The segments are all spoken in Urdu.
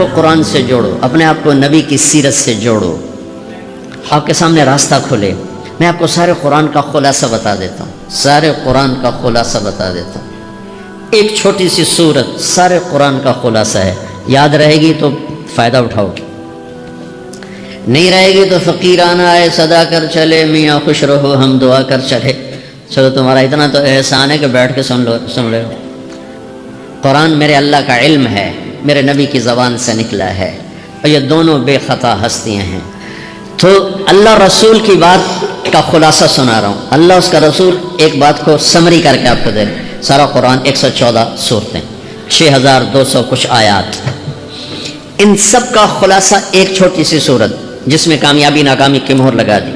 کو قرآن سے جوڑو، اپنے آپ کو نبی کی سیرت سے جوڑو، آپ کے سامنے راستہ کھلے۔ میں آپ کو سارے قرآن کا خلاصہ بتا دیتا ہوں، سارے قرآن کا خلاصہ بتا دیتا ہوں۔ ایک چھوٹی سی سورت سارے قرآن کا خلاصہ ہے، یاد رہے گی تو فائدہ اٹھاؤ گے، نہیں رہے گی تو فقیرانہ آئے صدا کر چلے، میاں خوش رہو ہم دعا کر چلے۔ چلو تمہارا اتنا تو احسان ہے کہ بیٹھ کے سن لو۔ قرآن میرے اللہ کا علم ہے، میرے نبی کی زبان سے نکلا ہے، اور یہ دونوں بے خطا ہستیاں ہیں۔ تو اللہ رسول کی بات کا خلاصہ سنا رہا ہوں، اللہ اس کا رسول ایک بات کو سمری کر کے آپ کو دے رہے۔ سارا قرآن 114 سورتیں، 6200 کچھ آیات، ان سب کا خلاصہ ایک چھوٹی سی سورت جس میں کامیابی ناکامی کی مہر لگا دی۔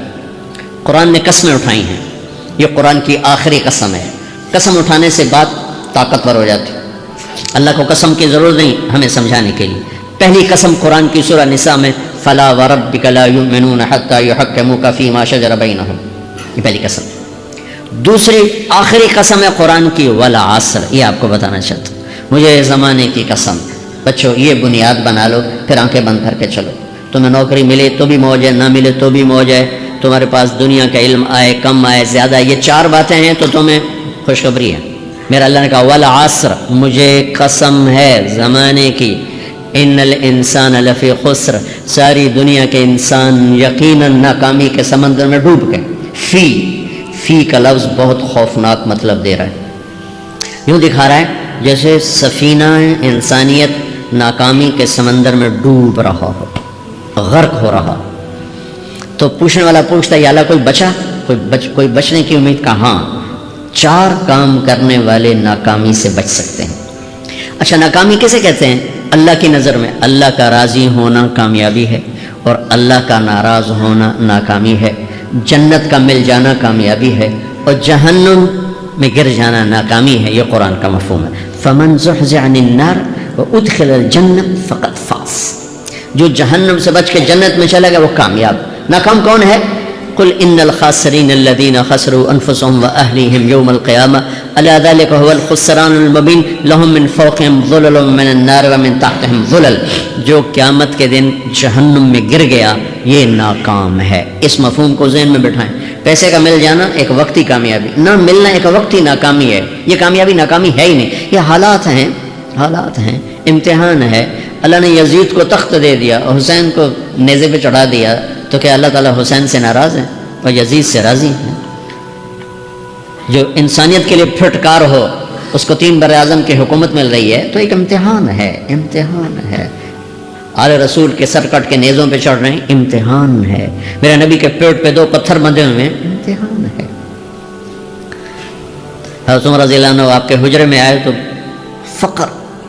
قرآن نے قسمیں اٹھائی ہیں، یہ قرآن کی آخری قسم ہے۔ قسم اٹھانے سے بات طاقتور ہو جاتی، اللہ کو قسم کی ضرورت نہیں ہمیں سمجھانے کے لیے۔ پہلی قسم قرآن کی سورہ نساء میں فلا وربک لا یؤمنون حتی یحکموک فیما شجر بینہم، یہ پہلی قسم۔ دوسری آخری قسم ہے قرآن کی والعصر، یہ آپ کو بتانا چاہتا ہوں، مجھے زمانے کی قسم۔ بچوں یہ بنیاد بنا لو، پھر آنکھیں بند کر کے چلو۔ تمہیں نوکری ملے تو بھی موج ہے، نہ ملے تو بھی موج ہے، تمہارے پاس دنیا کا علم آئے کم آئے زیادہ، یہ چار باتیں ہیں تو تمہیں خوشخبری ہے۔ میرا اللہ نے کہا والعصر، مجھے قسم ہے زمانے کی، ان الانسان لفی خسر، ساری دنیا کے انسان یقیناً ناکامی کے سمندر میں ڈوب گئے۔ فی کا لفظ بہت خوفناک مطلب دے رہا ہے، یوں دکھا رہا ہے جیسے سفینہ انسانیت ناکامی کے سمندر میں ڈوب رہا ہو، غرق ہو رہا۔ تو پوچھنے والا پوچھتا ہے یا اللہ کوئی بچا، کوئی بچنے کی امید کا؟ ہاں، چار کام کرنے والے ناکامی سے بچ سکتے ہیں۔ اچھا ناکامی کیسے کہتے ہیں اللہ کی نظر میں؟ اللہ کا راضی ہونا کامیابی ہے، اور اللہ کا ناراض ہونا ناکامی ہے۔ جنت کا مل جانا کامیابی ہے، اور جہنم میں گر جانا ناکامی ہے، یہ قرآن کا مفہوم ہے۔ فمن زحزح عن النار وادخل الجنہ فقد فاز، جو جہنم سے بچ کے جنت میں چلا گیا وہ کامیاب۔ ناکام کون ہے؟ قل ان الخاسرین الذین خسروا انفسهم واهلیہم یوم القیامہ الا ذلک هو الخسران المبین لهم من فوقهم ظلل من النار ومن تحتهم ظلل، جو قیامت کے دن جہنم میں گر گیا یہ ناکام ہے۔ اس مفہوم کو ذہن میں بٹھائیں۔ پیسے کا مل جانا ایک وقتی کامیابی، نہ ملنا ایک وقتی ناکامی ہے، یہ کامیابی ناکامی ہے ہی نہیں، یہ حالات ہیں، امتحان ہے۔ اللہ نے یزید کو تخت دے دیا اور حسین کو نیزے پہ چڑھا دیا، تو کیا اللہ تعالیٰ حسین سے ناراض ہے اور یزید سے راضی ہے؟ جو انسانیت کے لیے پھٹکار ہو اس کو 3 براعظم کی حکومت مل رہی ہے تو ایک امتحان ہے۔ آل رسول کے سر کٹ کے نیزوں پہ چڑھ رہے ہیں، امتحان ہے۔ میرے نبی کے پیٹ پہ 2 پتھر بندھے ہوئے ہیں، امتحان ہے۔ حضرت عمر رضی اللہ عنہ آپ کے حجرے میں آئے تو فقر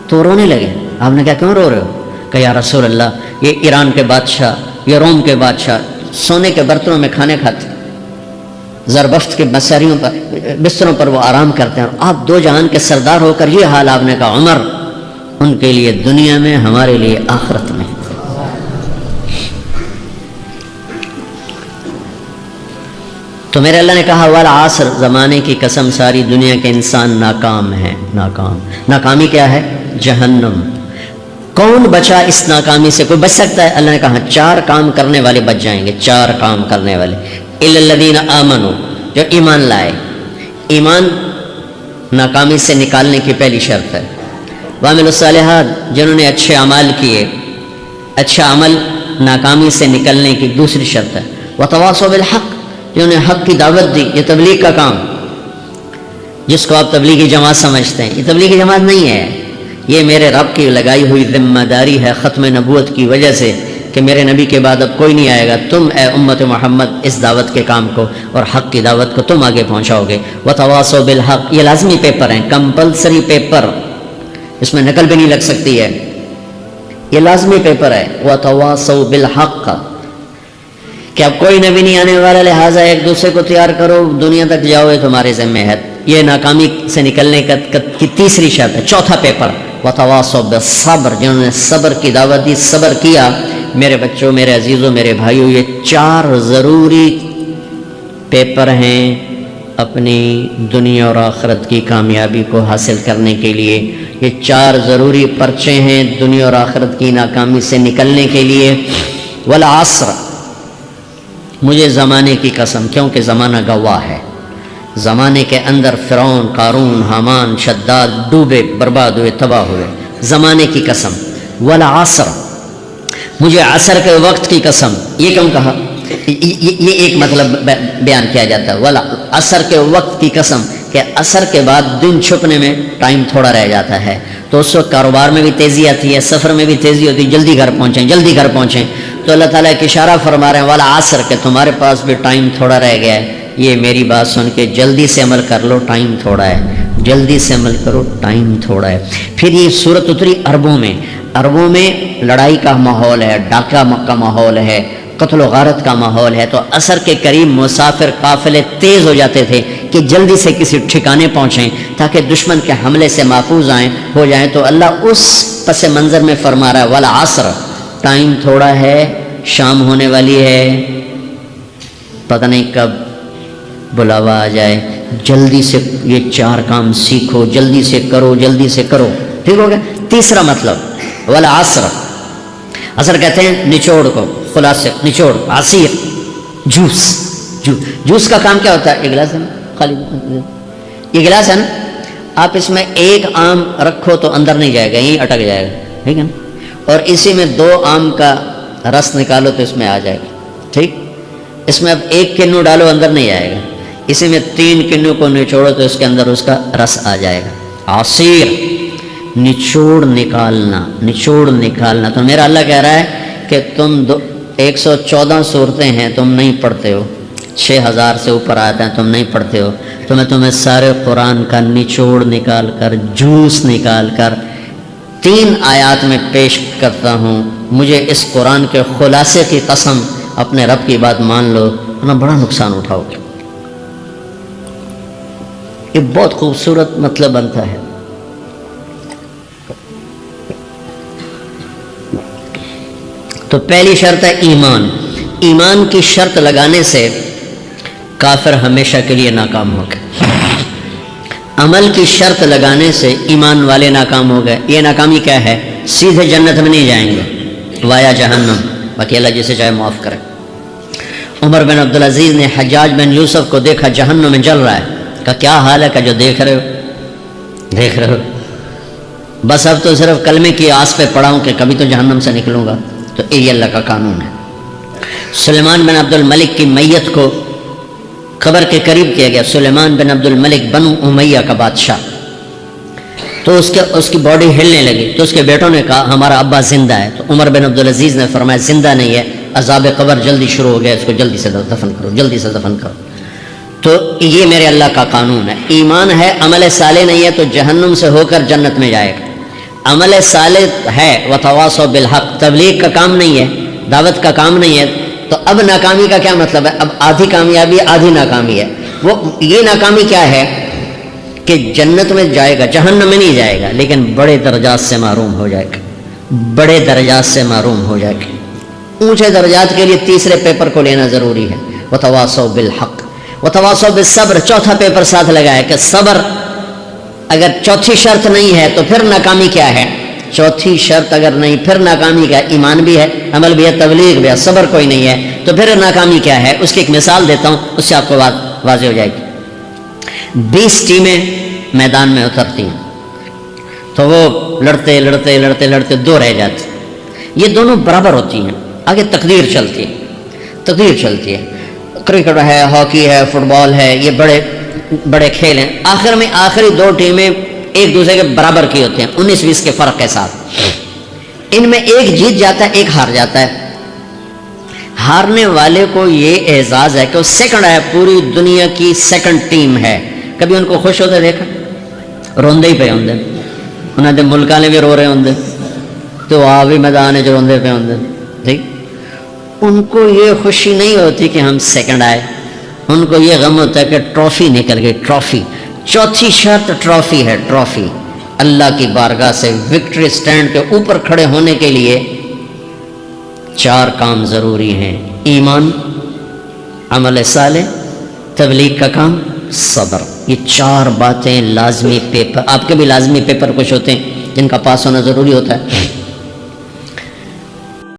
تو رونے لگے۔ آپ نے کہا کیوں رو رہے ہو؟ کہ یا رسول اللہ یہ ایران کے بادشاہ، یہ روم کے بادشاہ سونے کے برتنوں میں کھانے کھاتے، زربفت کے بستروں پر وہ آرام کرتے ہیں، اور آپ 2 جہان کے سردار ہو کر یہ حال۔ آپ نے کہا عمر ان کے لیے دنیا میں، ہمارے لیے آخرت میں۔ تو میرے اللہ نے کہا والعصر، زمانے کی قسم ساری دنیا کے انسان ناکام ہیں، ناکامی کیا ہے؟ جہنم۔ کون بچا اس ناکامی سے؟ کوئی بچ سکتا ہے؟ اللہ نے کہا 4 کام کرنے والے بچ جائیں گے، 4 کام کرنے والے۔ الا الذین آمنوا، جو ایمان لائے۔ ایمان ناکامی سے نکالنے کی پہلی شرط ہے۔ وعملوا الصالحات، جنہوں نے اچھے اعمال کیے، اچھا عمل ناکامی سے نکلنے کی دوسری شرط ہے۔ وتواصوا بالحق، جنہوں نے حق کی دعوت دی، یہ تبلیغ کا کام، جس کو آپ تبلیغی جماعت سمجھتے ہیں، یہ تبلیغی جماعت نہیں ہے، یہ میرے رب کی لگائی ہوئی ذمہ داری ہے ختم نبوت کی وجہ سے کہ میرے نبی کے بعد اب کوئی نہیں آئے گا، تم اے امت محمد اس دعوت کے کام کو اور حق کی دعوت کو تم آگے پہنچاؤ گے۔ وتواصوا بالحق، یہ لازمی پیپر ہیں، کمپلسری پیپر، اس میں نقل بھی نہیں لگ سکتی ہے، یہ لازمی پیپر ہے۔ وتواصوا بالحق، کہ اب کوئی نبی نہیں آنے والا، لہٰذا ایک دوسرے کو تیار کرو، دنیا تک جاؤ، یہ تمہارے ذمہ ہے۔ یہ ناکامی سے نکلنے کی تیسری شرط ہے۔ چوتھا پیپر وتواصوا بالصبر، جنہوں نے صبر کی دعوت دی، صبر کیا۔ میرے بچوں، میرے عزیزوں، میرے بھائیوں، یہ 4 ضروری پیپر ہیں اپنی دنیا اور آخرت کی کامیابی کو حاصل کرنے کے لیے۔ یہ 4 ضروری پرچے ہیں دنیا اور آخرت کی ناکامی سے نکلنے کے لیے. والعصر، مجھے زمانے کی قسم، کیونکہ زمانہ گواہ ہے. زمانے کے اندر فرعون، قارون، حامان، شداد ڈوبے، برباد ہوئے، تباہ ہوئے. زمانے کی قسم. والعصر، مجھے عصر کے وقت کی قسم. یہ کیوں کہا؟ یہ ایک مطلب بیان کیا جاتا ہے. عصر کے وقت کی قسم کہ عصر کے بعد دن چھپنے میں ٹائم تھوڑا رہ جاتا ہے، تو اس وقت کاروبار میں بھی تیزی آتی ہے، سفر میں بھی تیزی ہوتی ہے، جلدی گھر پہنچیں، جلدی گھر پہنچیں. تو اللہ تعالیٰ ایک اشارہ فرما رہے ہیں والا عصر کہ تمہارے پاس بھی ٹائم تھوڑا رہ گیا ہے. یہ میری بات سن کے جلدی سے عمل کر لو، ٹائم تھوڑا ہے. جلدی سے عمل کرو، ٹائم تھوڑا ہے. پھر یہ صورت اتری عربوں میں. عربوں میں لڑائی کا ماحول ہے، ڈاکہ کا ماحول ہے، قتل و غارت کا ماحول ہے. تو عصر کے قریب مسافر قافلے تیز ہو جاتے تھے کہ جلدی سے کسی ٹھکانے پہنچیں تاکہ دشمن کے حملے سے محفوظ ہو جائیں. تو اللہ اس پس منظر میں فرما رہا ہے والعصر، ٹائم تھوڑا ہے، شام ہونے والی ہے، پتہ نہیں کب بلاوا آ جائے. جلدی سے یہ 4 کام سیکھو، جلدی سے کرو، جلدی سے کرو. ٹھیک ہو گیا. تیسرا مطلب والعصر، عصر کہتے ہیں نچوڑ کو، خلاصے، نچوڑ، عصیر، جوس. جوس کا کام کیا ہوتا ہے؟ یہ گلاس ہے نا، خالی یہ گلاس ہے نا، آپ اس میں 1 آم رکھو تو اندر نہیں جائے گا، یہیں اٹک جائے گا. ٹھیک ہے نا. اور اسی میں 2 آم کا رس نکالو تو اس میں آ جائے گا. ٹھیک. اس میں اب 1 کنو ڈالو، اندر نہیں آئے گا. اسی میں 3 کنو کو نچوڑو تو اس کے اندر اس کا رس آ جائے گا. عصیر، نچوڑ نکالنا، نچوڑ نکالنا. تو میرا اللہ کہہ رہا ہے کہ تم 114 صورتیں ہیں تم نہیں پڑھتے ہو، 6000 سے اوپر آتے ہیں تم نہیں پڑھتے ہو. تو میں تمہیں سارے قرآن کا نچوڑ نکال کر، جوس نکال کر 3 آیات میں پیش کرتا ہوں. مجھے اس قرآن کے خلاصے کی قسم، اپنے رب کی بات مان لو ورنہ بڑا نقصان اٹھاؤ گے. یہ بہت خوبصورت مطلب بنتا ہے. تو پہلی شرط ہے ایمان. ایمان کی شرط لگانے سے کافر ہمیشہ کے لیے ناکام ہو گئے. عمل کی شرط لگانے سے ایمان والے ناکام ہو گئے. یہ ناکامی کیا ہے؟ سیدھے جنت میں نہیں جائیں گے، وایا جہنم. باقی اللہ جسے چاہے معاف کرے. عمر بن عبدالعزیز نے حجاج بن یوسف کو دیکھا جہنم میں جل رہا ہے. کہا کیا حال ہے؟ کہ جو دیکھ رہے ہو بس اب تو صرف کلمے کی آس پہ پڑا ہوں کہ کبھی تو جہنم سے نکلوں گا. تو یہ اللہ کا قانون ہے. سلیمان بن عبد الملک کی میت کو قبر کے قریب کیا گیا. سلیمان بن عبد الملک بنو امیہ کا بادشاہ. تو اس کی باڈی ہلنے لگی. تو اس کے بیٹوں نے کہا ہمارا ابا زندہ ہے. تو عمر بن عبدالعزیز نے فرمایا زندہ نہیں ہے، عذاب قبر جلدی شروع ہو گیا، اس کو جلدی سے دفن کرو، جلدی سے دفن کرو. تو یہ میرے اللہ کا قانون ہے. ایمان ہے، عمل صالح نہیں ہے تو جہنم سے ہو کر جنت میں جائے گا. عمل صالح ہے وتواصوا بالحق، تبلیغ کا کام نہیں ہے، دعوت کا کام نہیں ہے. تو اب ناکامی کا کیا مطلب ہے؟ اب آدھی کامیابی آدھی ناکامی ہے. وہ یہ ناکامی کیا ہے کہ جنت میں جائے گا، جہنم میں نہیں جائے گا، لیکن بڑے درجات سے محروم ہو جائے گا. بڑے درجات سے محروم ہو جائے گا. اونچے درجات کے لیے تیسرے پیپر کو لینا ضروری ہے. وتواصوا بالحق وتواصوا بالصبر. چوتھا پیپر ساتھ لگایا کہ صبر اگر چوتھی شرط نہیں ہے تو پھر ناکامی کیا ہے؟ چوتھی شرط اگر نہیں پھر ناکامی کیا ہے؟ ایمان بھی ہے، عمل بھی ہے، تبلیغ بھی ہے، صبر کوئی نہیں ہے تو پھر ناکامی کیا ہے؟ اس کی ایک مثال دیتا ہوں، اس سے آپ کو بات واضح ہو جائے گی. 20 ٹیمیں میدان میں اترتی ہیں تو وہ لڑتے لڑتے لڑتے لڑتے 2 رہ جاتی. یہ دونوں برابر ہوتی ہیں. آگے تقدیر چلتی ہے، تقدیر چلتی ہے. کرکٹ ہے، ہاکی ہے، فٹ بال ہے، یہ بڑے بڑے کھیل ہیں. آخر میں آخری 2 ٹیمیں ایک دوسرے کے برابر کی ہوتی ہیں 19-20 کے فرق کے ساتھ. ان میں ایک جیت جاتا ہے، ایک ہار جاتا ہے. ہارنے والے کو یہ اعزاز ہے کہ وہ سیکنڈ ہے، پوری دنیا کی سیکنڈ ٹیم ہے. کبھی ان کو خوش ہوتے دیکھا؟ روندے ہی پہ ہوندے، انہوں نے ملک والے بھی رو رہے ہوندے تو آپ بھی میدان جو روندے پہ ہوندے. ٹھیک. ان کو یہ خوشی نہیں ہوتی کہ ہم سیکنڈ آئے، ان کو یہ غم ہوتا ہے کہ ٹرافی نکل گئی. ٹرافی، چوتھی شرط ٹرافی ہے. ٹرافی اللہ کی بارگاہ سے وکٹری سٹینڈ کے اوپر کھڑے ہونے کے لیے 4 کام ضروری ہیں: ایمان، عمل صالح، تبلیغ کا کام صبر. یہ 4 باتیں لازمی پیپر، آپ کے بھی لازمی پیپر کچھ ہوتے ہیں جن کا پاس ہونا ضروری ہوتا ہے.